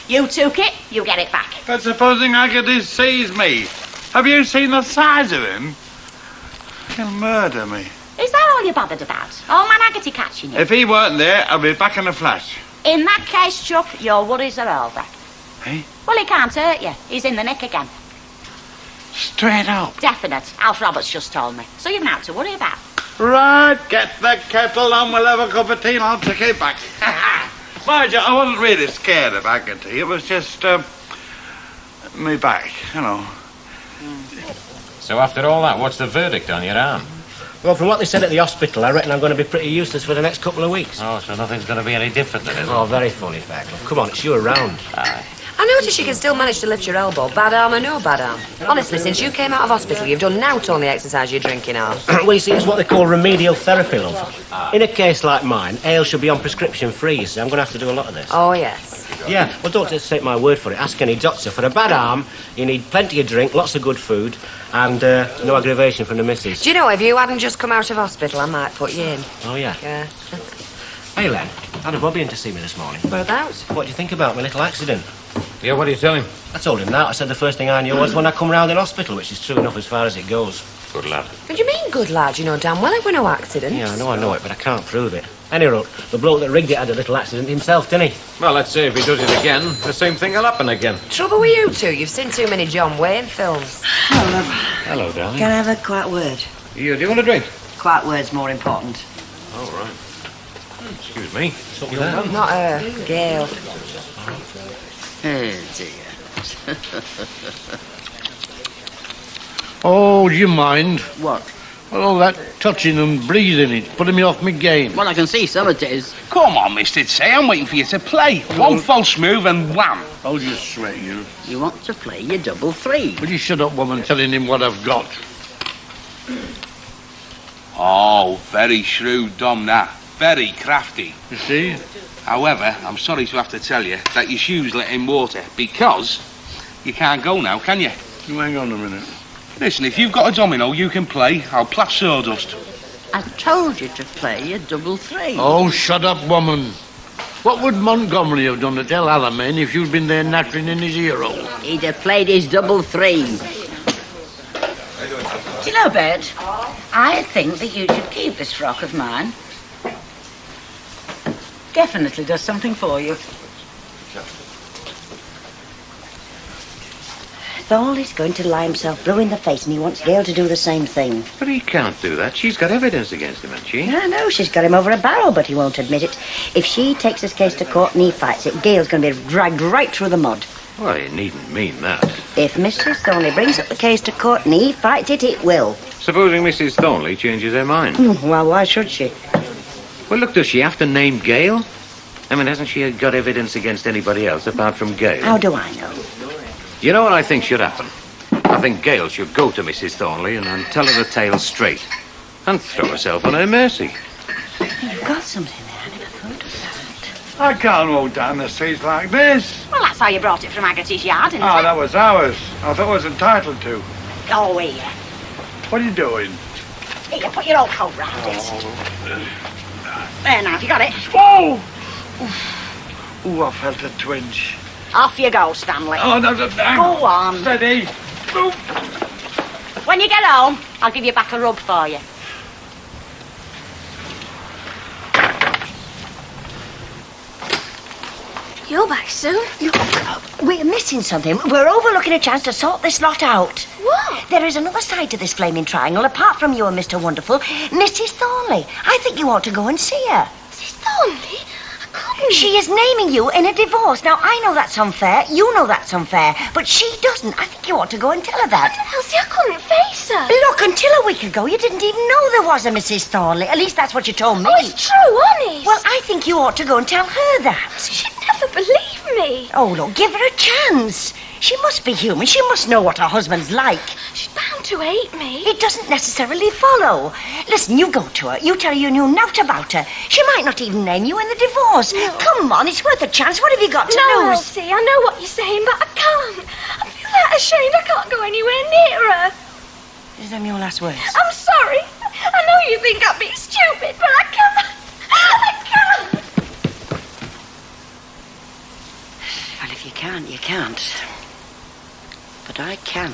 You took it, you get it back. But supposing Agate sees me, have you seen the size of him? He'll murder me. Is that all you're bothered about? Old man Agate catching you? If he weren't there, I'll be back in a flash. In that case, Chuck, your worries are over. Hey? Well, he can't hurt you. He's in the nick again. Straight up. Definite. Alf Roberts just told me. So you've not to worry about. Right, get the kettle on, we'll have a cup of tea and I'll take it back. Mind you, I wasn't really scared of Agate. It was just, me back, you know. So after all that, what's the verdict on your arm? Well, from what they said at the hospital, I reckon I'm going to be pretty useless for the next couple of weeks. Oh, so nothing's going to be any different then, is it? Oh, very funny, fact. Come on, it's you around. Aye. I notice you can still manage to lift your elbow, bad arm or no bad arm. Honestly, since you came out of hospital, you've done nowt on the exercise you're drinking arm. Well, you see, it's what they call remedial therapy, love. In a case like mine, ale should be on prescription free, you see. I'm going to have to do a lot of this. Oh, yes. Yeah, well, don't just take my word for it. Ask any doctor. For a bad arm, you need plenty of drink, lots of good food, and no aggravation from the missus. Do you know, if you hadn't just come out of hospital, I might put you in. Oh, yeah? Yeah. Hey, Len, I had Bobby in to see me this morning. Whereabouts? What do you think about my little accident? Yeah, what do you tell him? I told him that. I said the first thing I knew was when I come round in hospital, which is true enough as far as it goes. Good lad. What do you mean, good lad? You know damn well it were no accident. Yeah, I know it, but I can't prove it. Anyway, the bloke that rigged it had a little accident himself, didn't he? Well, let's say if he does it again, the same thing will happen again. Trouble with you two, you've seen too many John Wayne films. Hello. Hello, darling. Can I have a quiet word? Do you want a drink? Quiet word's more important. Oh, right. Excuse me. Something with that? Not her, Gail. Oh, dear. Oh, do you mind? What? Well, all that touching and breathing, it's putting me off my game. Well, I can see some of it is. Come on, Mr. T, I'm waiting for you to play. One false move and wham. Hold your sweat, you. You want to play your double three. Will you shut up, woman, telling him what I've got? Oh, very shrewd, Dom, that. Very crafty. You see? However, I'm sorry to have to tell you that your shoes let in water because you can't go now, can you? You hang on a minute. Listen, if you've got a domino you can play, I'll plap sawdust. I told you to play a double three. Oh, shut up, woman. What would Montgomery have done to tell other men if you'd been there nattering in his ear hole? He'd have played his double three. Do you know, Bert, I think that you should keep this frock of mine. Definitely does something for you. Thornley's going to lie himself blue in the face, and he wants Gail to do the same thing. But he can't do that. She's got evidence against him, hasn't she? I know, she's got him over a barrel, but he won't admit it. If she takes this case to court and he fights it, Gail's going to be dragged right through the mud. Well, he needn't mean that. If Mrs. Thornley brings up the case to court and he fights it, it will. Supposing Mrs. Thornley changes her mind. Well, why should she? Well, look, does she have to name Gail? I mean, hasn't she got evidence against anybody else apart from Gail? How do I know? You know what I think should happen? I think Gail should go to Mrs. Thornley and tell her the tale straight. And throw herself on her mercy. You've got something there. I never thought of that. I can't walk down the streets like this. Well, that's how you brought it from Agatha's yard, isn't Ah, it? that was ours. I thought I was entitled to. Oh, here. What are you doing? Here, put your old coat round it. There, now, have you got it? Oh! Ooh, I felt a twinge. Off you go, Stanley. Oh, no, no, Go on. Steady. Ooh. When you get home, I'll give you back a rub for you. You're back soon. We're missing something. We're overlooking a chance to sort this lot out. What? There is another side to this flaming triangle, apart from you and Mr. Wonderful, Mrs. Thornley. I think you ought to go and see her. Mrs. Thornley? She is naming you in a divorce. Now, I know that's unfair. You know that's unfair. But she doesn't. I think you ought to go and tell her that. Elsie, I couldn't face her. Look, until a week ago, you didn't even know there was a Mrs. Thornley. At least that's what you told me. Oh, it's true, honest. Well, I think you ought to go and tell her that. She'd never believe me. Oh, look, give her a chance. She must be human. She must know what her husband's like. She's bound to hate me. It doesn't necessarily follow. Listen, you go to her. You tell her you knew naught about her. She might not even name you in the divorce. No. Come on, it's worth a chance. What have you got to No, lose? Elsie, I know what you're saying, but I can't. I feel that ashamed. I can't go anywhere near her. Is them your last words? I'm sorry. I know you think I'm being stupid, but I can't. I can't. Well, if you can't, you can't. But I can.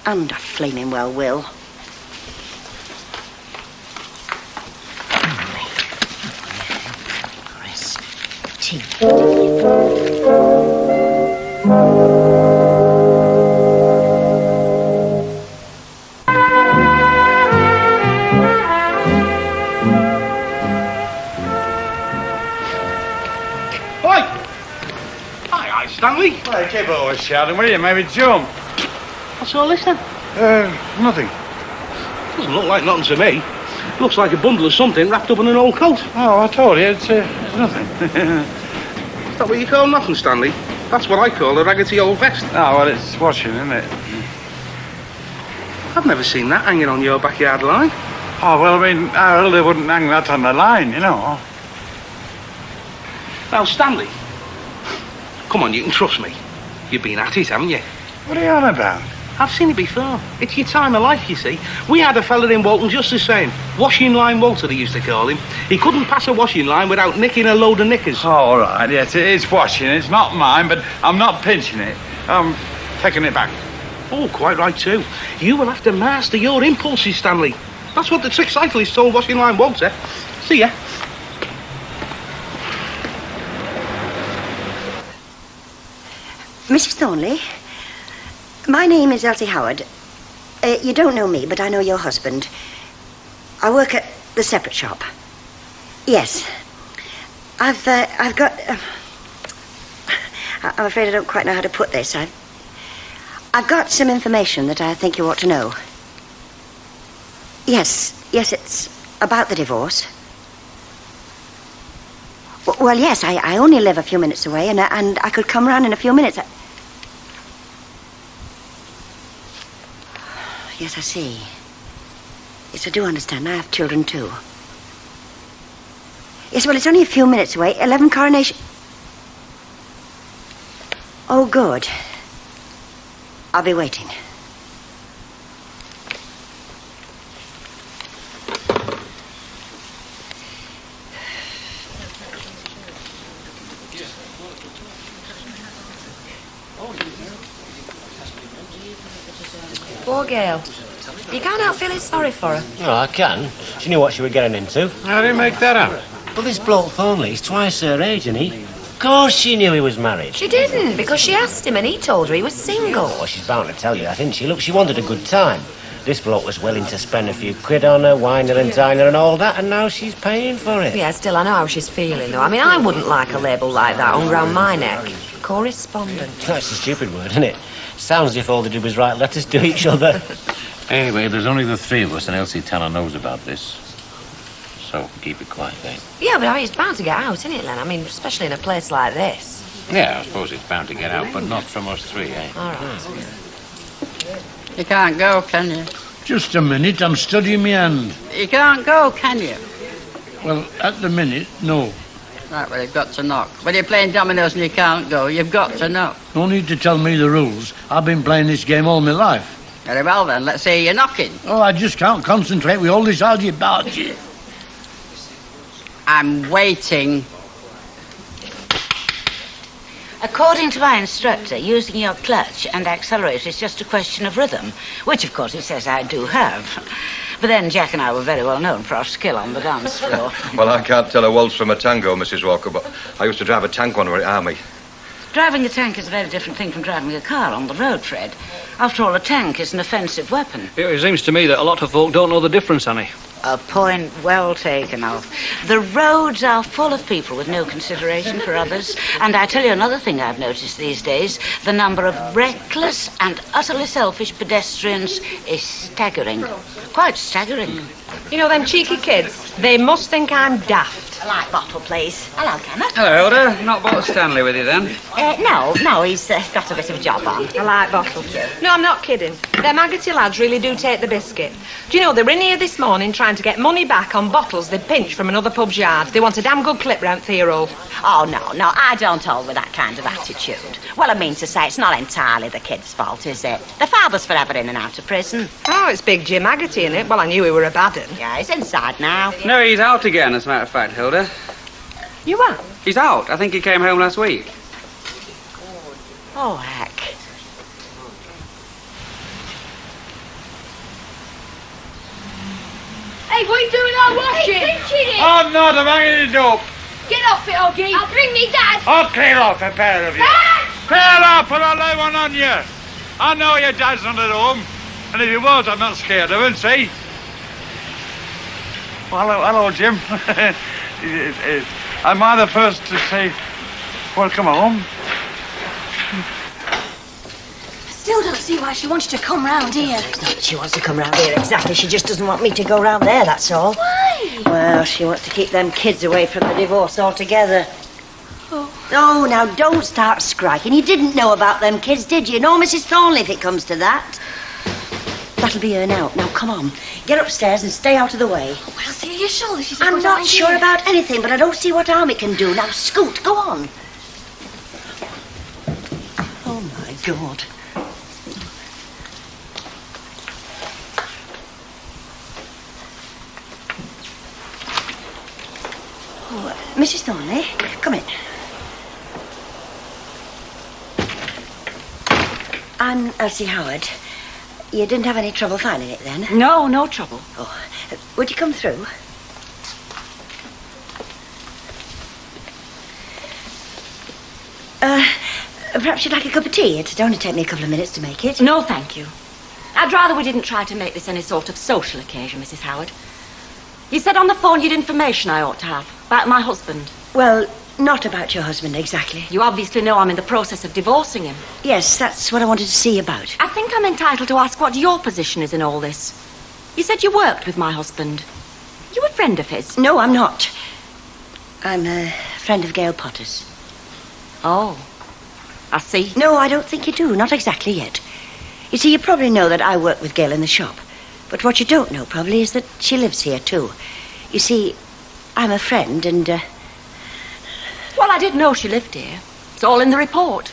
And I flaming well will. Chris, tea. Hi, Stanley. Well, keep always shouting, will you? Maybe jump. What's all this then? Nothing. Doesn't look like nothing to me. Looks like a bundle of something wrapped up in an old coat. Oh, I told you, it's nothing. Is that what you call nothing, Stanley? That's what I call a raggedy old vest. Oh, well, it's washing, isn't it? I've never seen that hanging on your backyard line. Oh, well, I mean, Harold, they wouldn't hang that on the line, you know. Now, Stanley, come on, you can trust me. You've been at it, haven't you? What are you on about? I've seen it before. It's your time of life, you see. We had a fella in Walton just the same. Washing line Walter, they used to call him. He couldn't pass a washing line without nicking a load of knickers. Oh, all right, yes, it is washing. It's not mine, but I'm not pinching it. I'm taking it back. Oh, quite right, too. You will have to master your impulses, Stanley. That's what the trick cyclist told washing line Walter. See ya. Mrs. Thornley, my name is Elsie Howard. You don't know me, but I know your husband. I work at the separate shop. Yes. I've got... I'm afraid I don't quite know how to put this. I've got some information that I think you ought to know. Yes, it's about the divorce. Well, yes, I only live a few minutes away, and I could come round in a few minutes. Yes, I see. Yes, I do understand. I have children, too. Yes, well, it's only a few minutes away. 11 Coronation... Oh, good. I'll be waiting. Poor Gail. You can't help feeling sorry for her. Well, I can. She knew what she was getting into. How do you make that out? Well, this bloke phoned me. He's twice her age, and he... Of course she knew he was married. She didn't, because she asked him and he told her he was single. Well, she's bound to tell you, I think. Look, she wanted a good time. This bloke was willing to spend a few quid on her, wine her and dine her and all that, and now she's paying for it. Yeah, still, I know how she's feeling, though. I mean, I wouldn't like a label like that hung round my neck. Correspondent. That's a stupid word, isn't it? Sounds as if all they did was write letters to each other. Anyway, there's only the three of us, and Elsie Tanner knows about this. So, keep it quiet, eh? Yeah, but I mean, it's bound to get out, isn't it, Len? I mean, especially in a place like this. Yeah, I suppose it's bound to get out, but not from us three, eh? All right. You can't go, can you? Just a minute, I'm studying my hand. You can't go, can you? Well, at the minute, no. Right, well, you've got to knock. When you're playing dominoes and you can't go, you've got to knock. No need to tell me the rules. I've been playing this game all my life. Very well, then. Let's hear you knocking. Oh, I just can't concentrate with all this argy-bargy. I'm waiting. According to my instructor, using your clutch and accelerator is just a question of rhythm, which, of course, he says I do have. But then Jack and I were very well known for our skill on the dance floor. Well, I can't tell a waltz from a tango, Mrs. Walker, but I used to drive a tank when we were at Army. Driving a tank is a very different thing from driving a car on the road, Fred. After all, a tank is an offensive weapon. It seems to me that a lot of folk don't know the difference, Annie. A point well taken, Alf. The roads are full of people with no consideration for others. And I tell you another thing I've noticed these days. The number of reckless and utterly selfish pedestrians is staggering. Quite staggering. You know, them cheeky kids, they must think I'm daft. A light bottle, please. Hello, Kenneth. Hello, Hilda. Not bought Stanley with you, then? No, he's got a bit of a job on. A light bottle. No, I'm not kidding. Them Haggerty lads really do take the biscuit. Do you know, they were in here this morning trying to get money back on bottles they pinched from another pub's yard. They want a damn good clip round Theo. Oh, no, I don't hold with that kind of attitude. Well, I mean to say, it's not entirely the kid's fault, is it? The father's forever in and out of prison. Oh, it's big Jim Haggerty, innit? Well, I knew he were a bad un. Yeah, he's inside now. No, he's out again, as a matter of fact, Hilda. You are? He's out. I think he came home last week. Oh, heck. Hey, what are you doing out washing? Hey, I'm not, I'm hanging it up. Get off it, Oggy. I'll bring me dad. I'll clear off a pair of you. Dad! Clear off or I'll lay one on you. I know your dad's not at home. And if he was, I'm not scared of him, see? Well, hello, Jim. Am I the first to say welcome home? Still don't see why she wants you to come round here. It's not that she wants to come round here exactly. She just doesn't want me to go round there, that's all. Why? Well, she wants to keep them kids away from the divorce altogether. Oh, now, don't start striking. You didn't know about them kids, did you? No, Mrs. Thornley, if it comes to that. That'll be her now. Now, come on. Get upstairs and stay out of the way. Well, see your shoulder. She's I'm not sure about anything, but I don't see what harm it can do. Now, scoot, go on. Oh, my God. Oh, Mrs. Thornley, come in. I'm Elsie Howard. You didn't have any trouble finding it then? No, no trouble. Oh, would you come through? Perhaps you'd like a cup of tea? It'd only take me a couple of minutes to make it. No, thank you. I'd rather we didn't try to make this any sort of social occasion, Mrs. Howard. You said on the phone you'd information I ought to have about my husband. Well, not about your husband exactly. You obviously know I'm in the process of divorcing him. Yes, that's what I wanted to see about. I think I'm entitled to ask what your position is in all this. You said you worked with my husband. You a friend of his? No, I'm not. I'm a friend of Gail Potter's. Oh, I see. No, I don't think you do. Not exactly yet. You see, you probably know that I work with Gail in the shop. But what you don't know, probably, is that she lives here, too. You see, I'm a friend, and, Well, I did know she lived here. It's all in the report.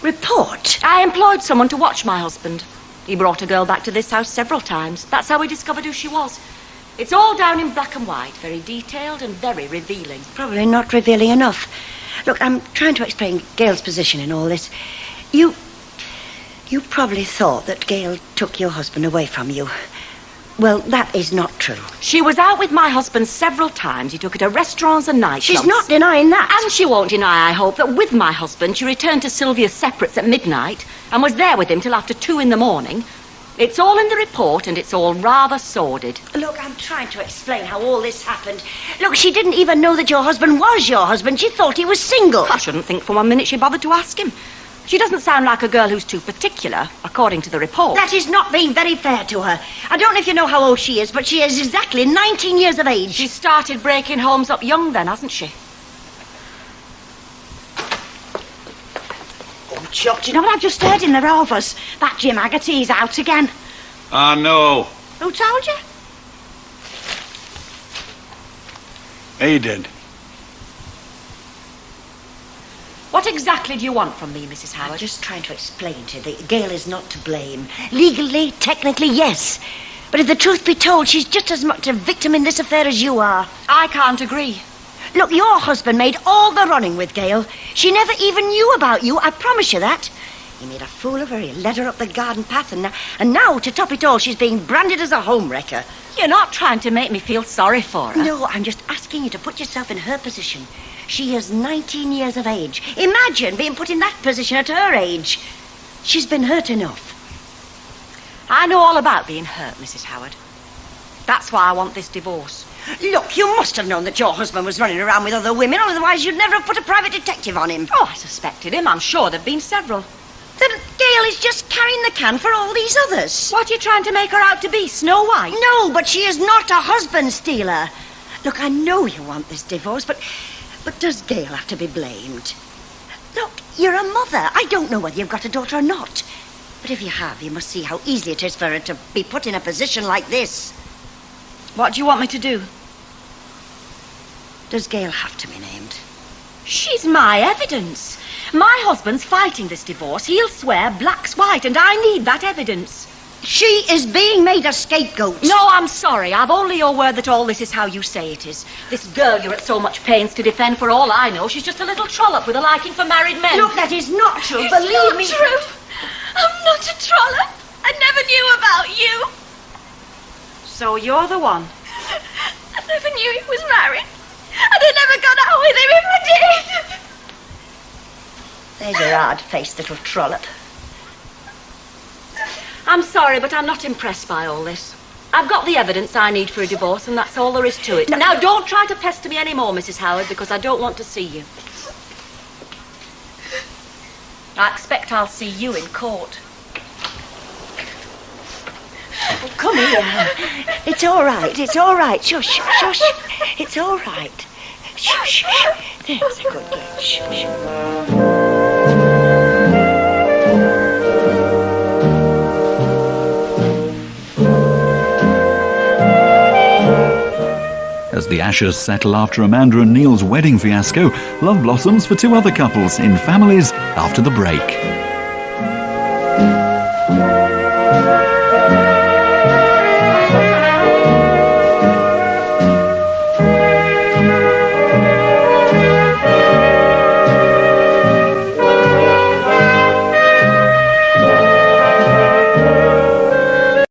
Report? I employed someone to watch my husband. He brought a girl back to this house several times. That's how we discovered who she was. It's all down in black and white, very detailed and very revealing. Probably not revealing enough. Look, I'm trying to explain Gail's position in all this. You You probably thought that Gail took your husband away from you. Well, that is not true. She was out with my husband several times. He took her to restaurants and nightclubs. She's not denying that. And she won't deny, I hope, that with my husband she returned to Sylvia's separates at midnight and was there with him till after 2 a.m. It's all in the report and it's all rather sordid. Look, I'm trying to explain how all this happened. Look, she didn't even know that your husband was your husband. She thought he was single. I shouldn't think for 1 minute she bothered to ask him. She doesn't sound like a girl who's too particular, according to the report. That is not being very fair to her. I don't know if you know how old she is, but she is exactly 19 years of age. She started breaking homes up young then, hasn't she? Oh, Chuck, do you know what I've just heard in the Rovers? That Jim Haggerty's out again. I know. Who told you? He did. What exactly do you want from me, Mrs. Howard? I'm just trying to explain to you that Gail is not to blame. Legally, technically, yes. But if the truth be told, she's just as much a victim in this affair as you are. I can't agree. Look, your husband made all the running with Gail. She never even knew about you, I promise you that. He made a fool of her, he led her up the garden path, and now, to top it all, she's being branded as a homewrecker. You're not trying to make me feel sorry for her. No, I'm just asking you to put yourself in her position. She is 19 years of age. Imagine being put in that position at her age. She's been hurt enough. I know all about being hurt, Mrs. Howard. That's why I want this divorce. Look, you must have known that your husband was running around with other women, otherwise you'd never have put a private detective on him. Oh, I suspected him. I'm sure there've been several. Then Gail is just carrying the can for all these others. What are you trying to make her out to be, Snow White? No, but she is not a husband stealer. Look, I know you want this divorce, but does Gail have to be blamed? Look, you're a mother. I don't know whether you've got a daughter or not. But if you have, you must see how easy it is for her to be put in a position like this. What do you want me to do? Does Gail have to be named? She's my evidence. My husband's fighting this divorce. He'll swear black's white, and I need that evidence. She is being made a scapegoat. No, I'm sorry. I've only your word that all this is how you say it is. This girl you're at so much pains to defend, for all I know, she's just a little trollop with a liking for married men. Look, that is not true. It's Believe not me. true. I'm not a trollop. I never knew about you. So you're the one. I never knew he was married. And I never got out with him if I did. There's your hard-faced little trollop. I'm sorry, but I'm not impressed by all this. I've got the evidence I need for a divorce, and that's all there is to it. Now, don't try to pester me anymore, Mrs. Howard, because I don't want to see you. I expect I'll see you in court. Oh, come here. It's all right. It's all right. Shush, shush. It's all right. Shush, shush. There's a good girl. Shush. As the ashes settle after Amanda and Neil's wedding fiasco, love blossoms for 2 other couples in Families after the break.